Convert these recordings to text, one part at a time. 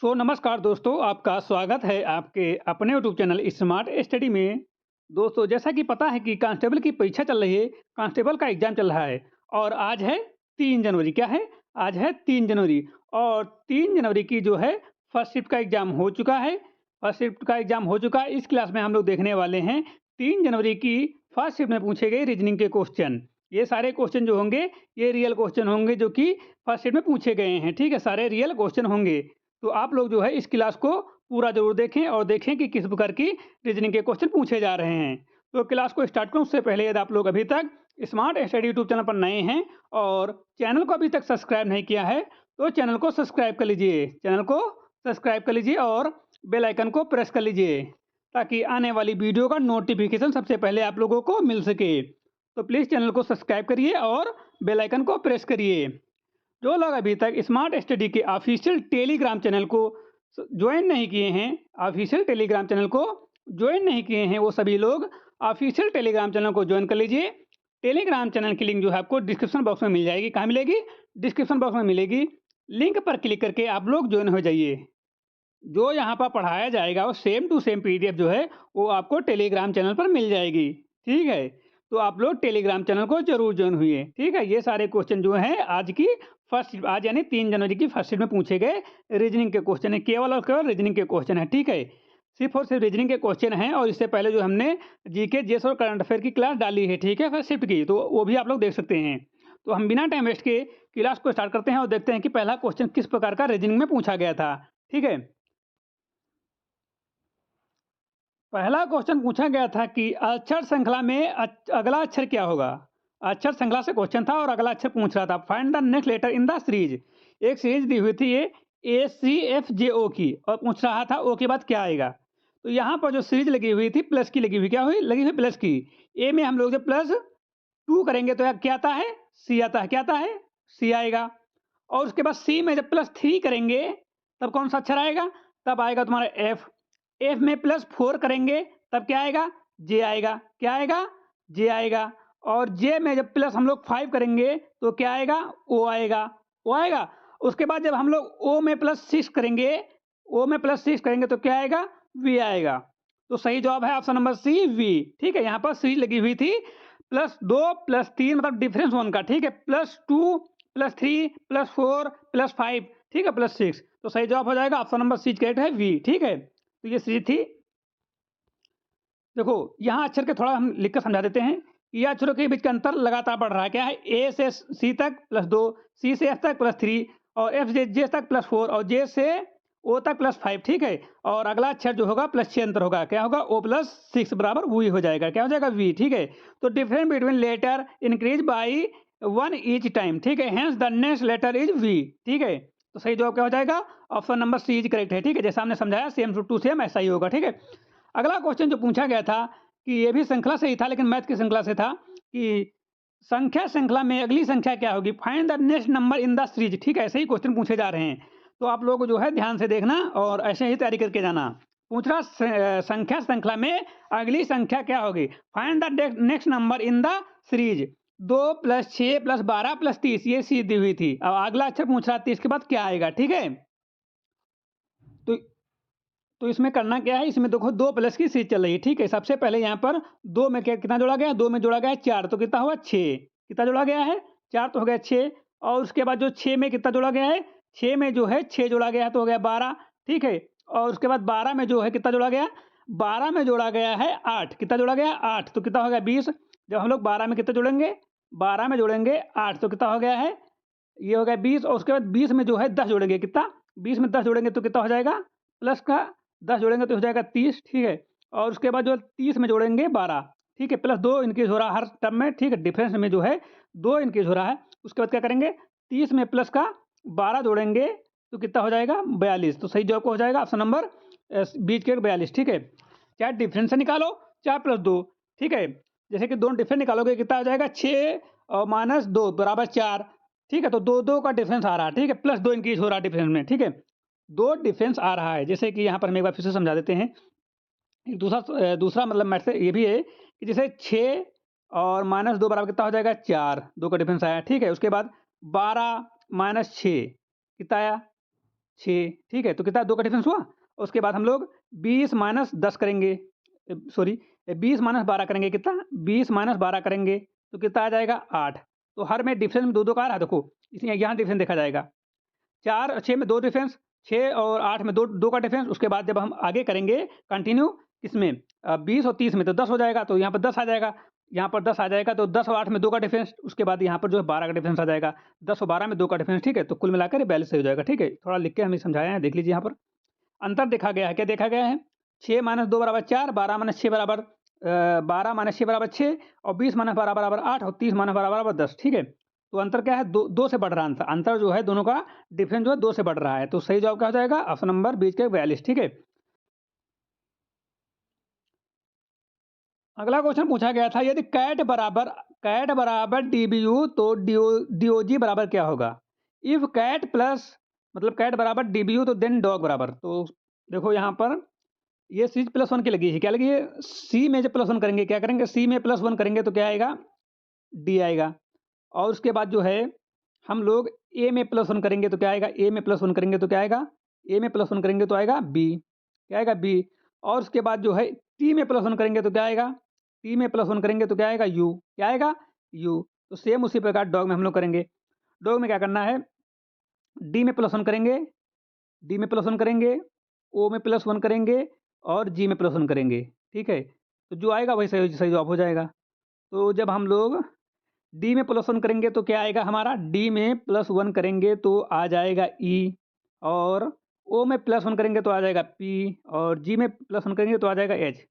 नमस्कार दोस्तों, आपका स्वागत है आपके अपने यूट्यूब चैनल स्मार्ट स्टडी में। दोस्तों, जैसा कि पता है कि कांस्टेबल की परीक्षा चल रही है, कांस्टेबल का एग्जाम चल रहा है और आज है 3 जनवरी। क्या है? आज है 3 जनवरी और 3 जनवरी की जो है फर्स्ट शिफ्ट का एग्जाम हो चुका है। फर्स्ट शिफ्ट का एग्जाम हो चुका है। इस क्लास में हम लोग देखने वाले हैं 3 जनवरी की फर्स्ट शिफ्ट में पूछे गए रीजनिंग के क्वेश्चन। ये सारे क्वेश्चन जो होंगे, ये रियल क्वेश्चन होंगे जो कि फर्स्ट शिफ्ट में पूछे गए हैं। ठीक है, सारे रियल क्वेश्चन होंगे। तो आप लोग जो है इस क्लास को पूरा ज़रूर देखें और देखें कि किस प्रकार की रीजनिंग के क्वेश्चन पूछे जा रहे हैं। तो क्लास को स्टार्ट करूँ उससे पहले यदि आप लोग अभी तक स्मार्ट स्टडी यूट्यूब चैनल पर नए हैं और चैनल को अभी तक सब्सक्राइब नहीं किया है, तो चैनल को सब्सक्राइब कर लीजिए। चैनल को सब्सक्राइब कर लीजिए और बेल आइकन को प्रेस कर लीजिए ताकि आने वाली वीडियो का नोटिफिकेशन सबसे पहले आप लोगों को मिल सके। तो प्लीज़ चैनल को सब्सक्राइब करिए और बेल आइकन को प्रेस करिए। जो लोग अभी तक स्मार्ट स्टडी के ऑफिशियल टेलीग्राम चैनल को ज्वाइन नहीं किए हैं, ऑफिशियल टेलीग्राम चैनल को ज्वाइन नहीं किए हैं, वो सभी लोग ऑफिशियल टेलीग्राम चैनल को ज्वाइन कर लीजिए। टेलीग्राम चैनल की लिंक जो है आपको डिस्क्रिप्शन बॉक्स में मिल जाएगी। कहाँ मिलेगी? डिस्क्रिप्शन बॉक्स में मिलेगी। लिंक पर क्लिक करके आप लोग ज्वाइन हो जाइए। जो यहाँ पर पढ़ाया जाएगा वो सेम टू सेम पीडीएफ जो है वो आपको टेलीग्राम चैनल पर मिल जाएगी। ठीक है, तो आप लोग टेलीग्राम चैनल को जरूर ज्वाइन हुई। ठीक है, ये सारे क्वेश्चन जो हैं आज की फर्स्ट, आज यानी 3 जनवरी की फर्स्ट शिफ्ट में पूछे गए रीजनिंग के क्वेश्चन है। केवल और केवल रीजनिंग के क्वेश्चन है। ठीक है, सिर्फ और सिर्फ रीजनिंग के क्वेश्चन हैं और इससे पहले जो हमने जीके, जीएस और करंट अफेयर की क्लास डाली है, ठीक है, फर्स्ट शिफ्ट की, तो वो भी आप लोग देख सकते हैं। तो हम बिना टाइम वेस्ट के क्लास को स्टार्ट करते हैं और देखते हैं कि पहला क्वेश्चन किस प्रकार का रीजनिंग में पूछा गया था। ठीक है, पहला क्वेश्चन पूछा गया था कि अक्षर श्रृंखला में अगला अक्षर क्या होगा। अक्षर श्रृंखला से क्वेश्चन था और अगला अक्षर पूछ रहा था। Find the next letter in the series. एक सीरीज दी हुई थी ये ACFJO की और पूछ रहा था ओ के बाद क्या आएगा। तो यहाँ पर जो सीरीज लगी हुई थी प्लस की लगी हुई, क्या हुई? लगी हुई प्लस की। ए में हम लोग जब +2 करेंगे तो क्या आता है? सी आता है। क्या आता है? सी आएगा। और उसके बाद सी में जब +3 करेंगे तब कौन सा अक्षर आएगा? तब आएगा तुम्हारा एफ। एफ में +4 करेंगे तब क्या आएगा? जे आएगा। क्या आएगा? जे आएगा। और जे में जब प्लस हम लोग 5 करेंगे तो क्या आएगा? ओ आएगा। ओ आएगा। उसके बाद जब हम लोग ओ में +6 करेंगे, ओ में +6 करेंगे तो क्या आएगा? वी आएगा। तो सही जवाब है ऑप्शन नंबर सी, वी। ठीक है, यहाँ पर सीरीज लगी हुई थी +2 +3 मतलब डिफरेंस 1 का। ठीक है, +2 +3 +4 +5, ठीक है, +6। तो सही जवाब हो जाएगा ऑप्शन नंबर सी करेक्ट है, वी। ठीक है, तो ये सीरीज थी। देखो यहाँ अक्षर के थोड़ा हम लिख कर समझा देते हैं। ये अक्षरों के बीच का अंतर लगातार बढ़ रहा है। क्या है? ए से सी तक +2, सी से एफ तक +3 और एफ से जे तक +4 और जे से ओ तक +5। ठीक है, और अगला अक्षर जो होगा +6 अंतर होगा। क्या होगा? ओ +6 बराबर वी हो जाएगा। क्या हो जाएगा? वी। ठीक है, तो difference between letter increase by 1 each time. ठीक है, hence the next letter is V. ठीक है, तो सही जवाब क्या हो जाएगा? Option number C is correct है। ठीक है, जैसा हमने समझाया सेम टू सेम ऐसा ही होगा। ठीक है, अगला क्वेश्चन जो पूछा गया था कि ये भी श्रृंखला से ही था लेकिन मैथ की श्रृंखला से था कि संख्या श्रृंखला में अगली संख्या क्या होगी। Find the next number in the series. ठीक है, ऐसे ही क्वेश्चन पूछे जा रहे हैं, तो आप लोग जो है ध्यान से देखना और ऐसे ही तैयारी करके जाना। पूछ रहा संख्या श्रृंखला में अगली संख्या क्या होगी। Find the next number in the series. 2 +6 +12 +30 ये सीरीज दी हुई थी। अब अगला अक्षर पूछ रहा 30 के बाद क्या आएगा। ठीक है, तो इसमें करना क्या है, इसमें देखो 2 प्लस की सीरीज चल रही है। ठीक है, सबसे पहले यहाँ पर 2 में कितना जोड़ा गया? 2 में जोड़ा गया है 4, तो कितना हुआ? 6। कितना जोड़ा गया है? 4, तो हो गया 6। और उसके बाद जो 6 में कितना जोड़ा गया है? 6 में जो है 6 जोड़ा गया है तो हो गया 12। ठीक है, और उसके बाद 12 में जो है कितना जोड़ा गया? 12 में जोड़ा गया है 8। कितना जोड़ा गया? 8, तो कितना हो गया? 20। जब हम लोग 12 में कितना जोड़ेंगे? 12 में जोड़ेंगे 8, तो कितना हो गया है? ये हो गया 20। और उसके बाद 20 में जो है 10 जोड़ेंगे। कितना? 20 में 10 जोड़ेंगे तो कितना हो जाएगा? प्लस का 10 जोड़ेंगे तो हो जाएगा 30। ठीक है, और उसके बाद जो 30 में जोड़ेंगे 12। ठीक है, +2 इनक्रीज हो रहा है हर टर्म में। ठीक है, डिफरेंस में जो है 2 इनक्रीज हो रहा है। उसके बाद क्या करेंगे? 30 में प्लस का 12 जोड़ेंगे तो कितना हो जाएगा? 42। तो सही जवाब को हो जाएगा ऑप्शन नंबर बीच के 42। ठीक है, चाहे डिफरेंस से निकालो चाहे +2। ठीक है, जैसे कि दोनों डिफरेंस निकालोगे कितना हो जाएगा? 6 और -2 बराबर 4। ठीक है, तो 2 का डिफरेंस आ रहा है। ठीक है, +2 इंक्रीज हो रहा है डिफरेंस में। ठीक है, 2 डिफरेंस आ रहा है। जैसे कि यहाँ पर हम एक बार फिर से समझा देते हैं। एक दूसरा मतलब मैथ से ये भी है कि जैसे 6 और -2 बराबर कितना हो जाएगा? 4, 2 का डिफरेंस आया। ठीक है, उसके बाद 12 -6 कितना आया? 6, ठीक है? तो कितना 2 का डिफरेंस हुआ। उसके बाद हम लोग 20 माइनस 10 करेंगे, सॉरी 20 माइनस 12 करेंगे, कितना 20 माइनस 12 करेंगे तो कितना आ जाएगा 8। तो हर में डिफरेंस में 2-2 का आ रहा है, देखो इसलिए यहाँ डिफरेंस देखा जाएगा। 4 और 6 में 2 डिफरेंस, 6 और 8 में 2 का डिफरेंस। उसके बाद जब हम आगे करेंगे कंटिन्यू किसमें 20 और 30 में तो 10 हो जाएगा, तो यहाँ पर 10 आ जाएगा, यहाँ पर 10 आ जाएगा, तो 10 और 8 में 2 का डिफरेंस। उसके बाद यहाँ पर जो है 12 का डिफरेंस आ जाएगा, 10 और 12 में 2 का डिफरेंस, ठीक है? तो कुल मिलाकर 42 सही हो जाएगा, ठीक है? थोड़ा लिख के हमें समझाया है, देख लीजिए यहाँ पर। अंतर देखा गया है, क्या देखा गया है? 6 माइनस 2 बराबर 4, 12 माइनस 6 बराबर 12 माइनस 6 बराबर 6 और 20 माइनस 12 बराबर 8 और 30 माइनस 12 बराबर 10, ठीक है? तो अंतर क्या है? 2 से बढ़ रहा है अंतर। अंतर जो है दोनों का डिफरेंस जो है 2 से बढ़ रहा है। तो सही जवाब क्या हो जाएगा? ऑप्शन नंबर बीच के 42, ठीक है? अगला क्वेश्चन पूछा गया था, यदि कैट बराबर डीबीयू तो डीओजी बराबर क्या होगा? इफ कैट प्लस मतलब कैट बराबर डीबीयू तो देन डॉग बराबर। तो देखो यहाँ पर ये सी प्लस वन की लगी है, क्या लगी है? सी में जब प्लस वन करेंगे क्या करेंगे? सी में प्लस वन करेंगे तो क्या आएगा? डी आएगा। और उसके बाद जो है हम लोग ए में प्लस वन करेंगे तो क्या आएगा? ए में प्लस वन करेंगे तो क्या आएगा? ए में प्लस वन करेंगे तो आएगा बी, क्या आएगा? बी। और उसके बाद जो है टी में प्लस वन करेंगे तो क्या आएगा? टी में प्लस वन करेंगे तो क्या आएगा? यू, क्या आएगा? यू। तो सेम उसी प्रकार डॉग में हम लोग करेंगे। डॉग में क्या करना है? डी में प्लस वन करेंगे, डी में प्लस वन करेंगे, ओ में प्लस वन करेंगे और जी में प्लस वन करेंगे, ठीक है? तो जो आएगा वही सही सही जवाब हो जाएगा। तो जब हम लोग डी में प्लस वन करेंगे तो क्या आएगा हमारा? डी में प्लस वन करेंगे तो आ जाएगा ई, और ओ में प्लस वन करेंगे तो आ जाएगा पी, और जी में प्लस वन करेंगे तो आ जाएगा एच।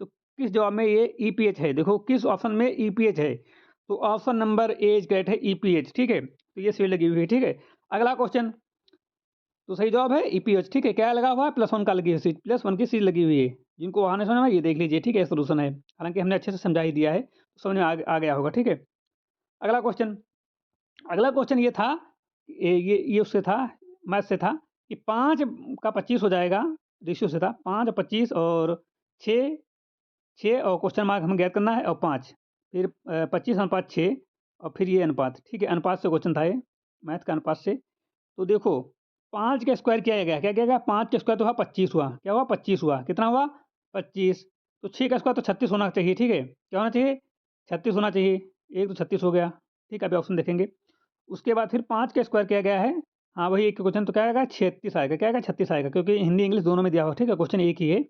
तो किस जवाब में ये ई पी एच है? देखो किस ऑप्शन में ई पी एच है? तो option number A is correct है, ई पी एच, ठीक है? तो ये सीट लगी हुई है, ठीक है? अगला क्वेश्चन, तो सही जवाब है ई पी एच, ठीक है? क्या लगा हुआ है? प्लस वन का लगी हुई सीट, प्लस वन की सीट लगी हुई है। जिनको वहाँ नहीं समझ में ये देख लीजिए, ठीक है? सोल्यूशन है, हालांकि हमने अच्छे से समझा ही दिया है, तो समझ में आ गया होगा, ठीक है? अगला क्वेश्चन, अगला क्वेश्चन ये था, ये उससे था, मैथ से था कि 5 का 25 हो जाएगा, रेशियो से था 5 और 25 और 6, 6 और क्वेश्चन मार्क हमें ज्ञात करना है और 5, फिर 25 अनुपात 6 और फिर ये अनुपात, ठीक है? अनुपात से क्वेश्चन था ये, मैथ का अनुपात से। तो देखो 5 का स्क्वायर किया गया, क्या किया गया? 5 का स्क्वायर तो हुआ 25 हुआ, क्या हुआ? 25 हुआ, कितना हुआ? 25। तो 6 का स्क्वायर तो 36 होना चाहिए, ठीक है? क्या होना चाहिए? 36 होना चाहिए, एक तो 36 हो गया, ठीक है? अभी ऑप्शन देखेंगे। उसके बाद फिर 5 का स्क्वायर किया गया है, हाँ वही एक क्वेश्चन, तो क्या आएगा? 36 आएगा, क्या आएगा? 36 आएगा, क्योंकि हिंदी इंग्लिश दोनों में दिया हुआ, ठीक है? क्वेश्चन एक ही है,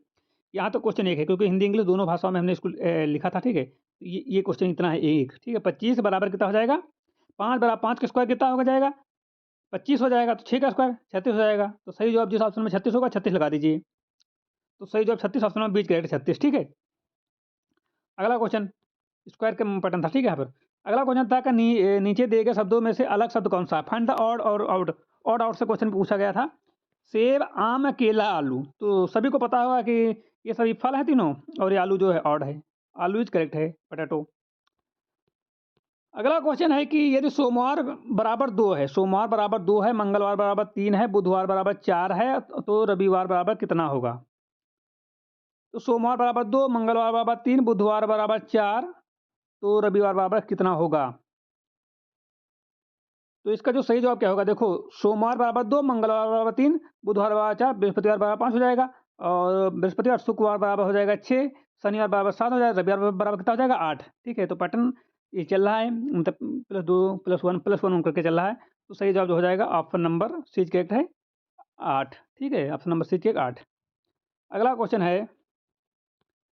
यहाँ तो क्वेश्चन एक है, क्योंकि हिंदी इंग्लिश दोनों भाषाओं में हमने इसको लिखा था, ठीक है? तो ये क्वेश्चन इतना है एक, ठीक है? 25 बराबर कितना हो जाएगा? 5 बराबर 5 का स्क्वायर कितना हो जाएगा? 25 हो जाएगा, तो 6 का स्क्वायर 36 हो जाएगा। तो सही जवाब जिस ऑप्शन में 36 होगा 36 लगा दीजिए। तो सही जवाब 36 ऑप्शन में बीच करेक्ट 36, ठीक है? अगला क्वेश्चन स्क्वायर का पैटर्न था, ठीक है? यहाँ पर अगला क्वेश्चन था कि नीचे दिए गए शब्दों में से अलग शब्द कौन सा? फाइंड द ऑड और आउट। ऑड आउट से क्वेश्चन पूछा गया था। सेब, आम, केला, आलू। तो सभी को पता होगा कि ये सभी फल हैं तीनों, और ये आलू जो है ऑड है। आलू इज करेक्ट है, पोटैटो। अगला क्वेश्चन है कि यदि सोमवार बराबर 2 है, सोमवार बराबर 2 है, मंगलवार बराबर 3 है, बुधवार बराबर 4 है, तो रविवार बराबर कितना होगा? तो सोमवार बराबर 2, मंगलवार बराबर 3, बुधवार बराबर 4, तो रविवार बराबर कितना होगा? तो इसका जो सही जवाब क्या होगा? देखो सोमवार बराबर 2, मंगलवार बराबर 3, बुधवार बराबर 4, बृहस्पतिवार बराबर 5 हो जाएगा, और बृहस्पतिवार शुक्रवार बराबर हो जाएगा 6, शनिवार बराबर 7 हो जाएगा, रविवार बराबर कितना हो जाएगा? 8, ठीक है? तो पैटर्न ये चल रहा है, मतलब प्लस वन करके चल रहा है। तो सही जवाब जो हो जाएगा ऑप्शन नंबर सी करेक्ट है 8, ठीक है? Option number C correct 8। अगला क्वेश्चन है,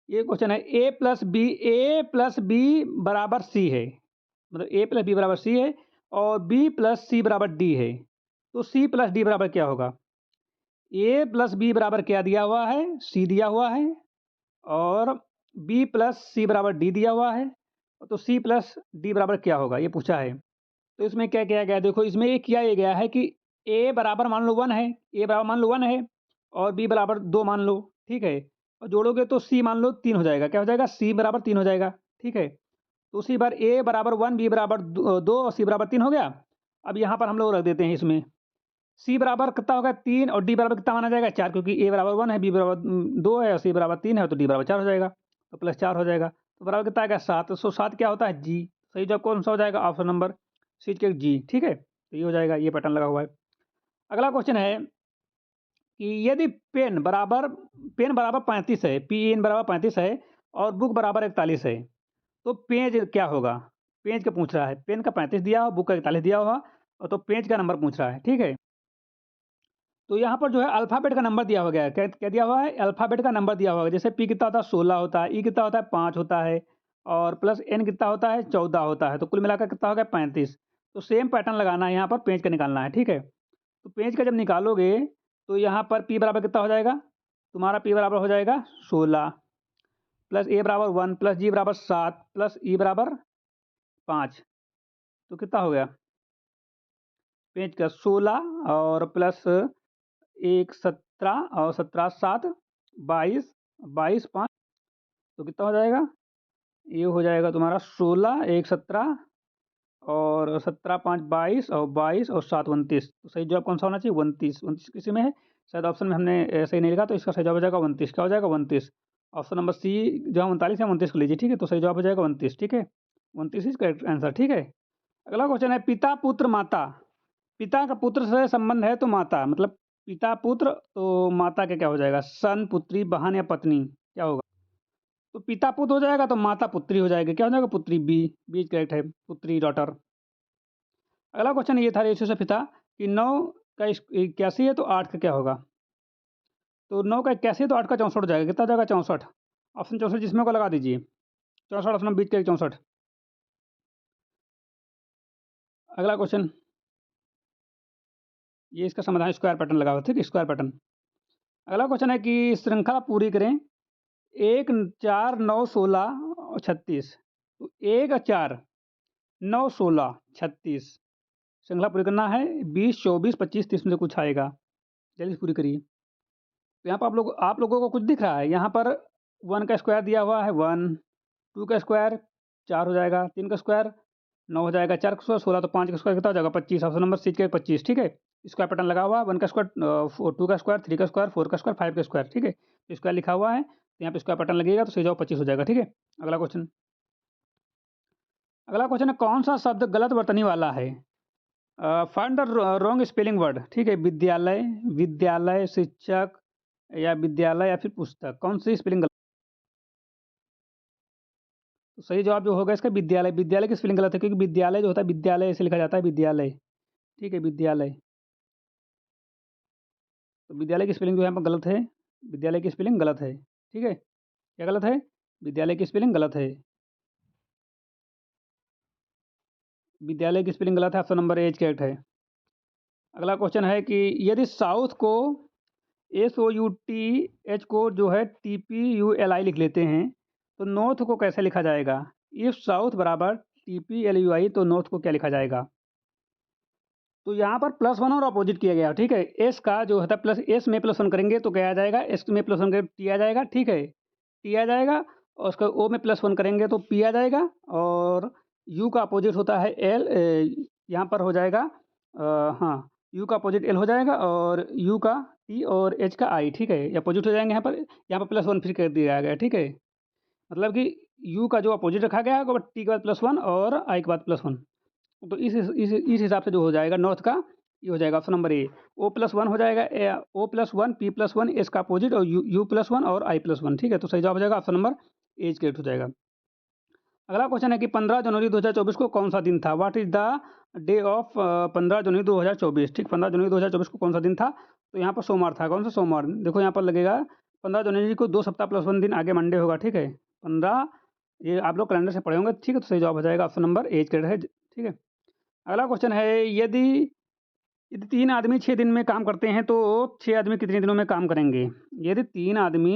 ये क्वेश्चन है ए प्लस बी बराबर सी है, मतलब ए प्लस बी बराबर सी है और बी प्लस सी बराबर डी है। तो सी प्लस डी बराबर क्या होगा? ए प्लस बी बराबर क्या दिया हुआ है? सी दिया हुआ है, और बी प्लस सी बराबर डी दिया हुआ है। तो सी प्लस डी बराबर क्या होगा, ये पूछा है। तो इसमें क्या किया गया है? देखो इसमें ये किया ये गया है कि ए बराबर मान लो 1 है, ए बराबर मान लो 1 है, और बी बराबर 2 मान लो, ठीक है? और जोड़ोगे तो सी मान लो 3 हो जाएगा, क्या हो जाएगा? सी बराबर 3 हो जाएगा, ठीक है? तो उसी बार ए बराबर 1, बी बराबर 2 और सी बराबर 3 हो गया। अब यहाँ पर हम लोग रख देते हैं इसमें, सी बराबर कितना होगा? 3, और डी बराबर कितना माना जाएगा? 4, क्योंकि ए बराबर 1 है, बी बराबर 2 है और सी बराबर 3 है, तो डी बराबर 4 हो जाएगा, तो प्लस 4 हो जाएगा। तो बराबर कितना आएगा? 7। सो 7 क्या होता है? जी। सही जवाब कौन सा हो जाएगा? ऑप्शन नंबर सी के जी, ठीक है? तो ये हो जाएगा, ये पैटर्न लगा हुआ है। अगला क्वेश्चन है, कि यदि पेन बराबर 35 है, PN बराबर 35 है और बुक बराबर 41 है, तो पेज क्या होगा? पेज का पूछ रहा है। पेन का 35 दिया हुआ, बुक का 41 दिया हुआ और तो पेज का नंबर पूछ रहा है, ठीक है? तो यहाँ पर जो है अल्फ़ाबेट का नंबर दिया हुआ गया है। क्या क्या दिया हुआ है? अल्फ़ाबेट का नंबर दिया हुआ है। जैसे P कितना होता है? 16 होता है, E कितना होता है? 5 होता है और प्लस N कितना होता है? 14 होता है। तो कुल मिलाकर कितना हो गया? 35। तो सेम पैटर्न लगाना है यहाँ पर, पेज का निकालना है, ठीक है? तो पेज का जब निकालोगे तो यहाँ पर P बराबर कितना हो जाएगा? तुम्हारा P बराबर हो जाएगा 16 प्लस A बराबर 1 प्लस G बराबर 7 प्लस E बराबर 5। तो कितना हो गया? पेज का 16 और प्लस 1 17 और 17 7 22 22 5 तो कितना हो जाएगा? ये हो जाएगा तुम्हारा 16 1 17 और 17 5 22 और 22 और 7 29। तो सही जवाब कौन सा होना चाहिए? 29। 29 किसी में है? शायद ऑप्शन में हमने सही नहीं लिखा, तो इसका सही जवाब हो जाएगा 29। क्या हो जाएगा? 29। ऑप्शन नंबर सी जो है 39 या 29 को लीजिए, ठीक है? तो सही जवाब हो जाएगा 29, ठीक है? 29 इज करेक्ट आंसर, ठीक है? अगला क्वेश्चन है पिता पुत्र माता। पिता का पुत्र से संबंध है तो माता, मतलब पिता पुत्र, तो माता का क्या हो जाएगा? सन, पुत्री, बहन या पत्नी, क्या होगा? तो पिता पुत्र हो जाएगा तो माता पुत्री हो जाएगी। क्या हो जाएगा? पुत्री, बी करेक्ट है, पुत्री डॉटर। अगला क्वेश्चन ये था रेशियो से पिता कि 9 का 81 है तो 8 का क्या होगा? तो 9 का 81 है तो 8 का 64 हो जाएगा। कितना हो जाएगा? 64। ऑप्शन 64 जिसमें को लगा दीजिए। 64 ऑप्शन बीच का 64। अगला क्वेश्चन, ये इसका समाधान स्क्वायर पैटर्न लगा हुआ, ठीक है? Square pattern. अगला क्वेश्चन है कि श्रृंखला पूरी करें। 1 4 9 16 और 36। तो 1 4 9 16 36 श्रृंखला पूरी करना है। 20 24 25 30 में से कुछ आएगा, जल्दी से पूरी करिए। तो यहाँ पर आप लोगों को कुछ दिख रहा है? यहाँ पर 1 का स्क्वायर दिया हुआ है 1, 2 का स्क्वायर 4 हो जाएगा, 3 का स्क्वायर 9 हो जाएगा, 4 का स्क्वायर 16, तो 5 का स्क्वायर कितना हो जाएगा? 25। ऑप्शन नंबर सी के 25, ठीक है? स्क्वायर पैटर्न लगा हुआ है। 1 का स्क्वायर 2 का स्क्वायर 3 का स्क्वायर 4 का स्क्वायर 5 का स्क्वायर, ठीक है? स्क्वायर लिखा हुआ है तो यहाँ पे स्क्वायर पैटर्न लगेगा, तो सही जवाब 25 हो जाएगा, ठीक है? अगला क्वेश्चन, अगला क्वेश्चन है कौन सा शब्द गलत वर्तनी वाला है? Find the wrong spelling word, ठीक है? विद्यालय, विद्यालय, शिक्षक या विद्यालय या फिर पुस्तक, कौन सी स्पेलिंग गलत? तो सही जवाब जो होगा इसका विद्यालय। विद्यालय की स्पेलिंग गलत है क्योंकि विद्यालय जो होता है विद्यालय ऐसे लिखा जाता है, विद्यालय, ठीक है? विद्यालय। तो विद्यालय की स्पेलिंग जो है यहाँ पर गलत है। विद्यालय की स्पेलिंग गलत है, ठीक है? क्या गलत है? विद्यालय की स्पेलिंग गलत है। विद्यालय की स्पेलिंग गलत है, ऑप्शन नंबर ए करेक्ट है। अगला क्वेश्चन है कि यदि साउथ को SOUTH को जो है TPULI लिख लेते हैं तो नॉर्थ को कैसे लिखा जाएगा? इफ साउथ बराबर TPLUI तो नॉर्थ को क्या लिखा जाएगा? तो यहाँ पर +1 और अपोजिट किया गया, ठीक है? एस का जो होता है प्लस, एस में +1 करेंगे तो क्या आ जाएगा? एस में +1 करेंगे टी आ जाएगा, ठीक है? टी आ जाएगा और उसका ओ में +1 करेंगे तो पी आ जाएगा और यू का अपोजिट होता है एल, यहाँ पर हो जाएगा हाँ, यू का अपोजिट एल हो जाएगा और यू का टी और एच का आई, ठीक है? ये अपोजिट हो जाएंगे यहाँ पर +1 फिर कर दिया गया, ठीक है? मतलब कि यू का जो अपोजिट रखा गया है टी के बाद +1 और आई के बाद +1। तो इस हिसाब से जो हो जाएगा नॉर्थ का, ये हो जाएगा ऑप्शन नंबर ए। O+1 हो जाएगा, O+1 P+1 एस का अपोजिट और U+1 और I+1, ठीक है? तो सही जवाब हो जाएगा ऑप्शन नंबर ए करेक्ट हो जाएगा। अगला क्वेश्चन है कि 15 जनवरी 2024 को कौन सा दिन था? What is the day of 15 जनवरी 2024, ठीक? 15 जनवरी 2024 को कौन सा दिन था? तो यहाँ पर सोमवार था। कौन सा सोमवार? देखो यहाँ पर लगेगा 15 जनवरी को 2 सप्ताह +1 दिन आगे मंडे होगा, ठीक है? 15, ये आप लोग कैलेंडर से पढ़े होंगे, ठीक है? तो सही जवाब हो जाएगा ऑप्शन नंबर ए करेक्ट है, ठीक है? अगला क्वेश्चन है यदि यदि 3 आदमी 6 दिन में काम करते हैं तो 6 आदमी कितने दिनों में काम करेंगे? यदि 3 आदमी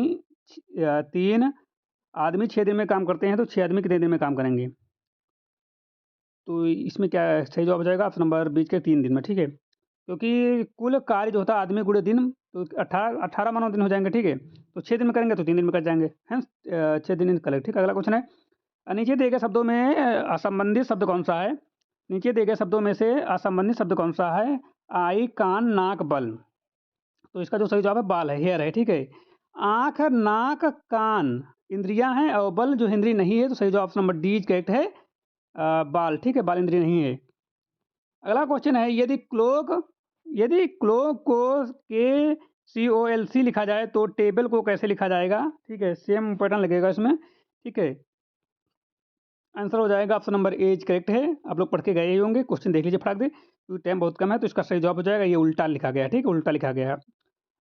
6 दिन में काम करते हैं तो 6 आदमी कितने दिन में काम करेंगे? तो इसमें क्या है? सही जवाब हो जाएगा ऑप्शन नंबर बीच के 3 दिन में, ठीक है? क्योंकि कुल कार्य जो होता है आदमी गुणे दिन, तो 18 मानव दिन हो जाएंगे, ठीक है? तो 6 दिन में करेंगे तो 3 दिन में कर जाएंगे, हैं? 6 दिन करेक्ट, ठीक है? अगला क्वेश्चन है नीचे दिए गए शब्दों में असंबंधित शब्द कौन सा है? नीचे दिए गए शब्दों में से असंबंधित शब्द कौन सा है? आई, कान, नाक, बल। तो इसका जो सही जवाब है बाल है, हेयर है, ठीक है? आँख, नाक, कान इंद्रियां हैं और बल जो इंद्रिय नहीं है, तो सही जवाब ऑप्शन नंबर डी करेक्ट है, बाल, ठीक है? बाल इंद्रिय नहीं है। अगला क्वेश्चन है यदि क्लोक को के COLC लिखा जाए तो टेबल को कैसे लिखा जाएगा, ठीक है, सेम पैटर्न लगेगा इसमें, ठीक है। आंसर हो जाएगा ऑप्शन नंबर ए करेक्ट है। आप लोग पढ़ के गए ही होंगे, क्वेश्चन देख लीजिए फटाक दे, क्योंकि टाइम बहुत कम है, तो इसका सही जवाब हो जाएगा ये उल्टा लिखा गया है, ठीक है, उल्टा लिखा गया है।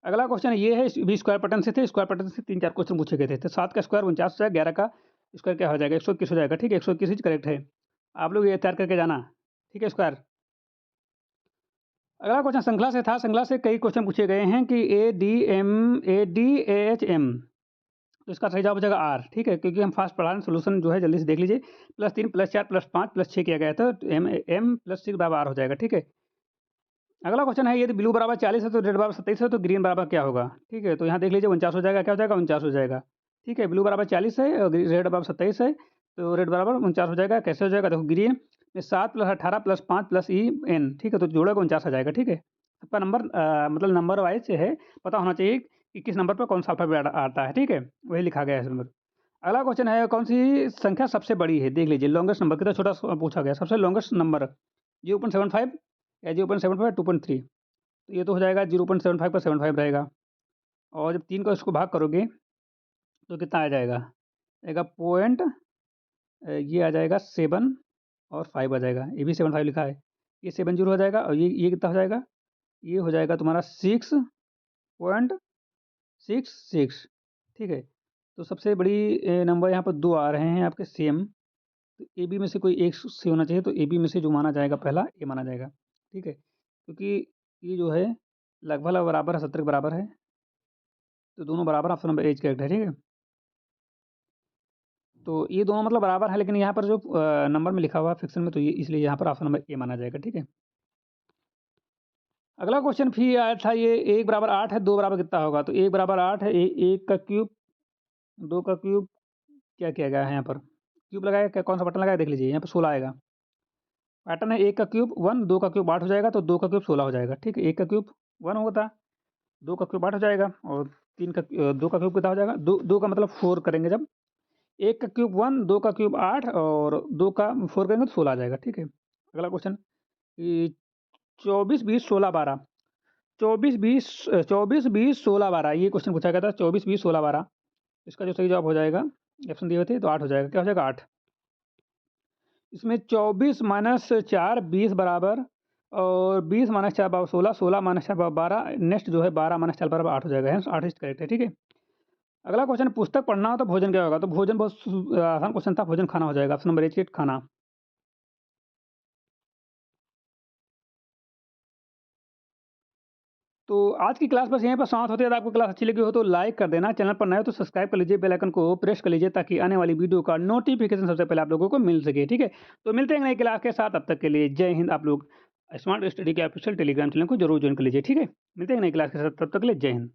अगला क्वेश्चन ये है, भी स्क्वायर पैटर्न से थे, स्क्वायर पैटर्न से 3-4 क्वेश्चन पूछे गए थे। तो 7 का स्क्वायर 49 हो जाएगा, 11 का स्क्वायर क्या हो जाएगा, 121 हो जाएगा, ठीक है, 121 करेक्ट है। आप लोग ये तैयार करके जाना, ठीक है, स्क्वायर। अगला क्वेश्चन श्रृंखला से था, श्रृंखला से कई क्वेश्चन पूछे गए हैं कि ADAHM, तो इसका सही जवाब हो जाएगा आर, ठीक है, क्योंकि हम फास्ट पढ़ा रहे हैं। सोल्यूशन जो है जल्दी से देख लीजिए, +3 +4 +5 +6 किया गया था, तो M +6 बराबर आर हो जाएगा, ठीक है। अगला क्वेश्चन है, यदि ब्लू बराबर 40 है तो रेड बराबर 27 है तो ग्रीन बराबर क्या होगा, ठीक है। तो यहाँ देख लीजिए 49 हो जाएगा, क्या हो जाएगा, 49 हो जाएगा, ठीक है। ब्लू बराबर 40 है और रेड बराबर 27 है, तो रेड बराबर 49 हो जाएगा। कैसे हो जाएगा, देखो ग्रीन में 7 + 18 + 5 + EN, ठीक है, तो जोड़ेगा 49 आ जाएगा, ठीक है। सबका नंबर मतलब नंबर वाइज है, पता होना चाहिए कि किस नंबर पर कौन सा अल्फाबेट आता है, ठीक है, वही लिखा गया है नंबर। अगला क्वेश्चन है, कौन सी संख्या सबसे बड़ी है, देख लीजिए, लॉन्गेस्ट नंबर कितना छोटा पूछा गया, सबसे लॉन्गेस्ट नंबर 0.75 या 0.75 2.3, तो ये तो हो जाएगा 0.75 का 75 रहेगा। और जब 3 को इसको भाग करोगे तो कितना आ जाएगा, आएगा पॉइंट, ये आ जाएगा 7 और 5 आ जाएगा, ये भी 75 लिखा है, ये 70 हो जाएगा। और ये कितना हो जाएगा, ये हो जाएगा तुम्हारा 6.66, ठीक है। तो सबसे बड़ी नंबर यहाँ पर 2 आ रहे हैं आपके सेम, तो ए बी में से कोई एक से होना चाहिए, तो ए बी में से जो माना जाएगा पहला ए माना जाएगा, ठीक है, क्योंकि ये जो है लगभग बराबर है, 70 के बराबर है, तो दोनों बराबर, ऑप्शन नंबर एज करेक्ट है, ठीक है। तो ये दोनों मतलब बराबर है, लेकिन यहाँ पर जो नंबर में लिखा हुआ है फिक्शन में, तो ये इसलिए यहाँ पर ऑप्शन नंबर ए माना जाएगा, ठीक है। अगला क्वेश्चन फिर आया था, ये 1 बराबर 8 है, 2 बराबर कितना होगा, तो 1 बराबर 8 है, 1 का क्यूब, 2 का क्यूब, क्या किया गया है यहाँ पर, क्यूब लगाया, क्या कौन सा बटन लगाया, देख लीजिए यहाँ पर 16 आएगा। पैटर्न है 1 का क्यूब 1, 2 का क्यूब 8 हो जाएगा, तो 2 का क्यूब 16 हो जाएगा, ठीक है। 1 का क्यूब 1 होता, 2 का क्यूब 8 हो जाएगा, और 2 का क्यूब कितना हो जाएगा, 2 का मतलब 4 करेंगे जब, 1 का क्यूब 1, 2 का क्यूब 8 और 2 का 4 करेंगे तो 16 आ जाएगा, ठीक है। अगला क्वेश्चन, ये 24 20 16 12, 24 20 16 12, ये क्वेश्चन पूछा गया था, 24 20 16 12, इसका जो सही जवाब हो जाएगा, ऑप्शन दिए हुए थे, तो 8 हो जाएगा, क्या हो जाएगा 8। इसमें 24 - 4 20 बराबर, और 20 - 4 बराबर 16, 16 - 4 बराबर 12, नेक्स्ट जो है 12 - 4 बराबर 8 हो जाएगा, 8 इज करेक्ट है, ठीक है। अगला क्वेश्चन, पुस्तक पढ़ना हो तो भोजन क्या होगा, तो भोजन बहुत आसान क्वेश्चन था, भोजन खाना हो जाएगा, ऑप्शन नंबर ए खाना। तो आज की क्लास बस यहीं पर समाप्त होती है। अगर आपको क्लास अच्छी लगी हो तो लाइक कर देना, चैनल पर नए हो तो सब्सक्राइब कर लीजिए, बेल आइकन को प्रेस कर लीजिए, ताकि आने वाली वीडियो का नोटिफिकेशन सबसे पहले आप लोगों को मिल सके, ठीक है। तो मिलते हैं नई क्लास के साथ, तब तक के लिए जय हिंद। आप लोग स्मार्ट स्टडी के ऑफिशियल टेलीग्राम चैनल को जरूर ज्वाइन कर लीजिए, ठीक है। मिलते हैं नई क्लास के साथ, तब तक के लिए जय हिंद।